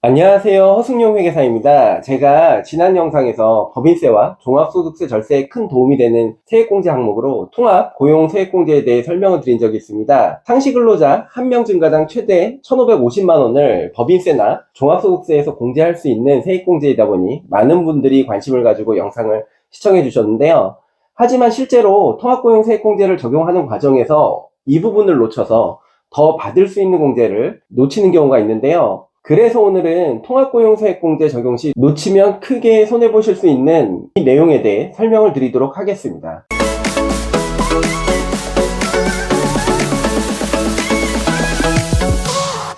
안녕하세요. 허승용 회계사입니다. 제가 지난 영상에서 법인세와 종합소득세 절세에 큰 도움이 되는 세액공제 항목으로 통합 고용세액공제에 대해 설명을 드린 적이 있습니다. 상시근로자 1명 증가당 최대 1,550만원을 법인세나 종합소득세에서 공제할 수 있는 세액공제이다 보니 많은 분들이 관심을 가지고 영상을 시청해 주셨는데요. 하지만 실제로 통합고용세액공제를 적용하는 과정에서 이 부분을 놓쳐서 더 받을 수 있는 공제를 놓치는 경우가 있는데요. 그래서 오늘은 통합고용세액공제 적용 시 놓치면 크게 손해보실 수 있는 이 내용에 대해 설명을 드리도록 하겠습니다.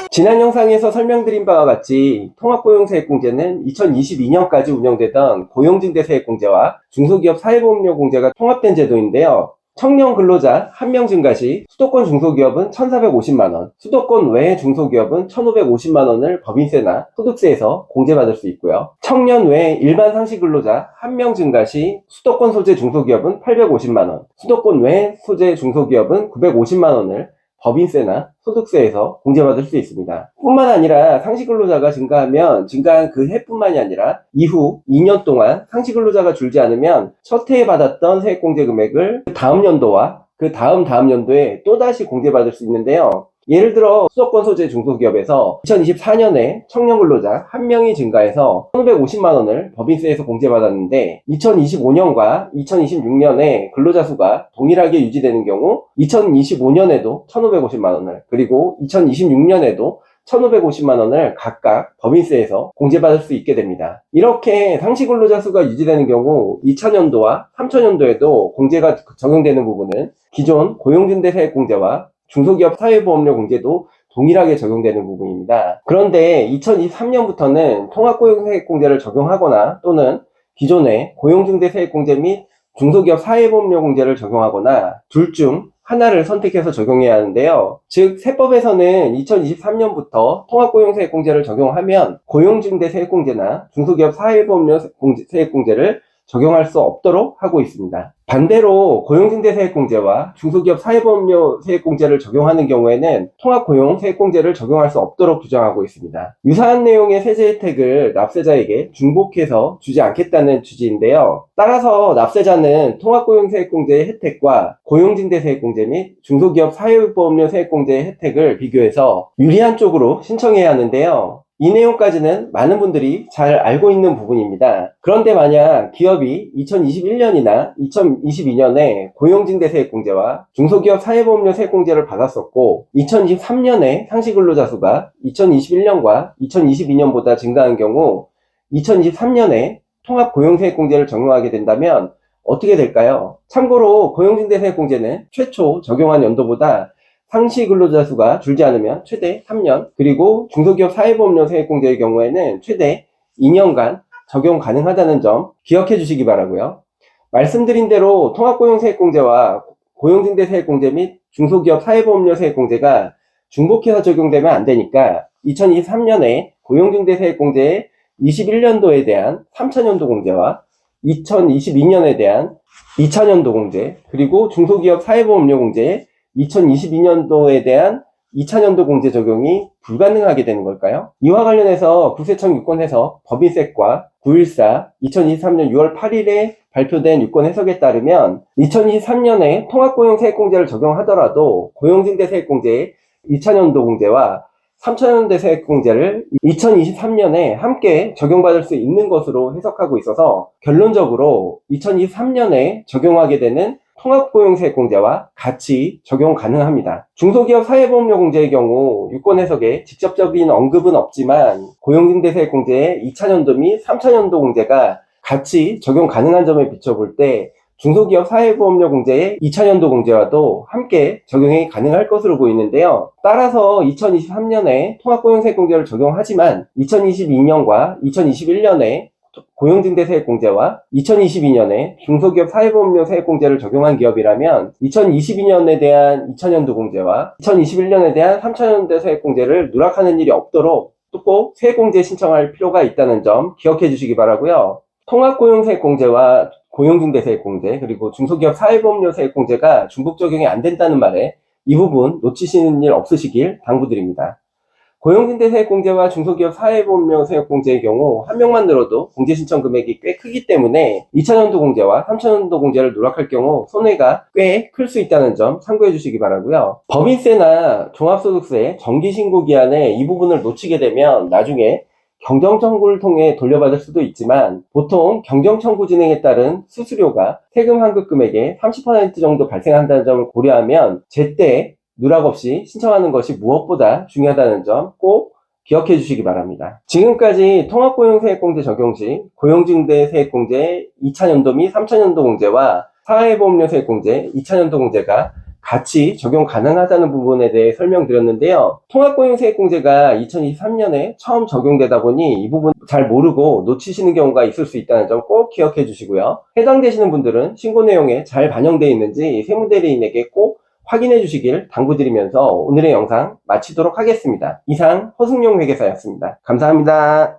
지난 영상에서 설명드린 바와 같이 통합고용세액공제는 2022년까지 운영되던 고용증대세액공제와 중소기업 사회보험료 공제가 통합된 제도인데요. 청년 근로자 1명 증가 시 수도권 중소기업은 1,450만원, 수도권 외 중소기업은 1,550만원을 법인세나 소득세에서 공제받을 수 있고요. 청년 외 일반 상시 근로자 1명 증가 시 수도권 소재 중소기업은 850만원, 수도권 외 소재 중소기업은 950만원을 법인세나 소득세에서 공제받을 수 있습니다. 뿐만 아니라 상시근로자가 증가하면 증가한 그 해뿐만이 아니라 이후 2년 동안 상시근로자가 줄지 않으면 첫 해에 받았던 세액공제 금액을 다음 연도와 그 다음 연도에 또다시 공제받을 수 있는데요. 예를 들어 수도권 소재 중소기업에서 2024년에 청년 근로자 1명이 증가해서 1,550만원을 법인세에서 공제받았는데 2025년과 2026년에 근로자 수가 동일하게 유지되는 경우 2025년에도 1,550만원을 그리고 2026년에도 1,550만원을 각각 법인세에서 공제받을 수 있게 됩니다. 이렇게 상시 근로자 수가 유지되는 경우 2000년도와 3000년도에도 공제가 적용되는 부분은 기존 고용증대세액공제와 중소기업 사회보험료 공제도 동일하게 적용되는 부분입니다. 그런데 2023년부터는 통합고용세액공제를 적용하거나 또는 기존의 고용증대세액공제 및 중소기업 사회보험료 공제를 적용하거나 둘 중 하나를 선택해서 적용해야 하는데요. 즉 세법에서는 2023년부터 통합고용세액공제를 적용하면 고용증대세액공제나 중소기업 사회보험료 세액공제를 적용할 수 없도록 하고 있습니다. 반대로 고용증대세액공제와 중소기업 사회보험료 세액공제를 적용하는 경우에는 통합고용세액공제를 적용할 수 없도록 규정하고 있습니다. 유사한 내용의 세제 혜택을 납세자에게 중복해서 주지 않겠다는 취지인데요. 따라서 납세자는 통합고용세액공제의 혜택과 고용증대세액공제 및 중소기업 사회보험료 세액공제의 혜택을 비교해서 유리한 쪽으로 신청해야 하는데요. 이 내용까지는 많은 분들이 잘 알고 있는 부분입니다. 그런데 만약 기업이 2021년이나 2022년에 고용증대세액공제와 중소기업 사회보험료 세액공제를 받았었고 2023년에 상시근로자 수가 2021년과 2022년보다 증가한 경우 2023년에 통합고용세액공제를 적용하게 된다면 어떻게 될까요? 참고로 고용증대세액공제는 최초 적용한 연도보다 상시 근로자 수가 줄지 않으면 최대 3년, 그리고 중소기업 사회보험료 세액공제의 경우에는 최대 2년간 적용 가능하다는 점 기억해 주시기 바라고요. 말씀드린 대로 통합고용세액공제와 고용증대세액공제 및 중소기업 사회보험료 세액공제가 중복해서 적용되면 안 되니까 2023년에 고용증대세액공제의 21년도에 대한 3차년도 공제와 2022년에 대한 2차년도 공제, 그리고 중소기업 사회보험료 공제의 2022년도에 대한 2차년도 공제 적용이 불가능하게 되는 걸까요? 이와 관련해서 국세청 유권해석 법인세과 914 2023년 6월 8일에 발표된 유권 해석에 따르면 2023년에 통합고용세액공제를 적용하더라도 고용증대세액공제의 2차년도 공제와 3차년도 세액공제를 2023년에 함께 적용받을 수 있는 것으로 해석하고 있어서 결론적으로 2023년에 적용하게 되는 통합고용세액공제와 같이 적용 가능합니다. 중소기업 사회보험료 공제의 경우 유권 해석에 직접적인 언급은 없지만 고용증대세액공제의 2차년도 및 3차년도 공제가 같이 적용 가능한 점에 비춰볼 때 중소기업 사회보험료 공제의 2차년도 공제와도 함께 적용이 가능할 것으로 보이는데요. 따라서 2023년에 통합고용세액공제를 적용하지만 2022년과 2021년에 고용증대세액공제와 2022년에 중소기업 사회보험료 세액공제를 적용한 기업이라면 2022년에 대한 2차년도 공제와 2021년에 대한 3차년도 세액공제를 누락하는 일이 없도록 꼭 세액공제 신청할 필요가 있다는 점 기억해 주시기 바라고요. 통합고용세액공제와 고용증대세액공제 그리고 중소기업 사회보험료 세액공제가 중복 적용이 안 된다는 말에 이 부분 놓치시는 일 없으시길 당부드립니다. 고용중대 세액공제와 중소기업 사회보험료 세액공제의 경우 한 명만 늘어도 공제 신청 금액이 꽤 크기 때문에 2000년도 공제와 3000년도 공제를 누락할 경우 손해가 꽤 클 수 있다는 점 참고해 주시기 바라고요. 법인세나 종합소득세 정기신고기한에 이 부분을 놓치게 되면 나중에 경정청구를 통해 돌려받을 수도 있지만 보통 경정청구 진행에 따른 수수료가 세금 환급 금액의 30% 정도 발생한다는 점을 고려하면 제때 누락 없이 신청하는 것이 무엇보다 중요하다는 점 꼭 기억해 주시기 바랍니다. 지금까지 통합고용세액공제 적용 시 고용중대 세액공제 2000년도 및 3000년도 공제와 사회보험료 세액공제 2000년도 공제가 같이 적용 가능하다는 부분에 대해 설명드렸는데요. 통합고용세액공제가 2023년에 처음 적용되다 보니 이 부분 잘 모르고 놓치시는 경우가 있을 수 있다는 점 꼭 기억해 주시고요. 해당되시는 분들은 신고 내용에 잘 반영되어 있는지 세무대리인에게 꼭 확인해 주시길 당부드리면서 오늘의 영상 마치도록 하겠습니다. 이상 허승용 회계사였습니다. 감사합니다.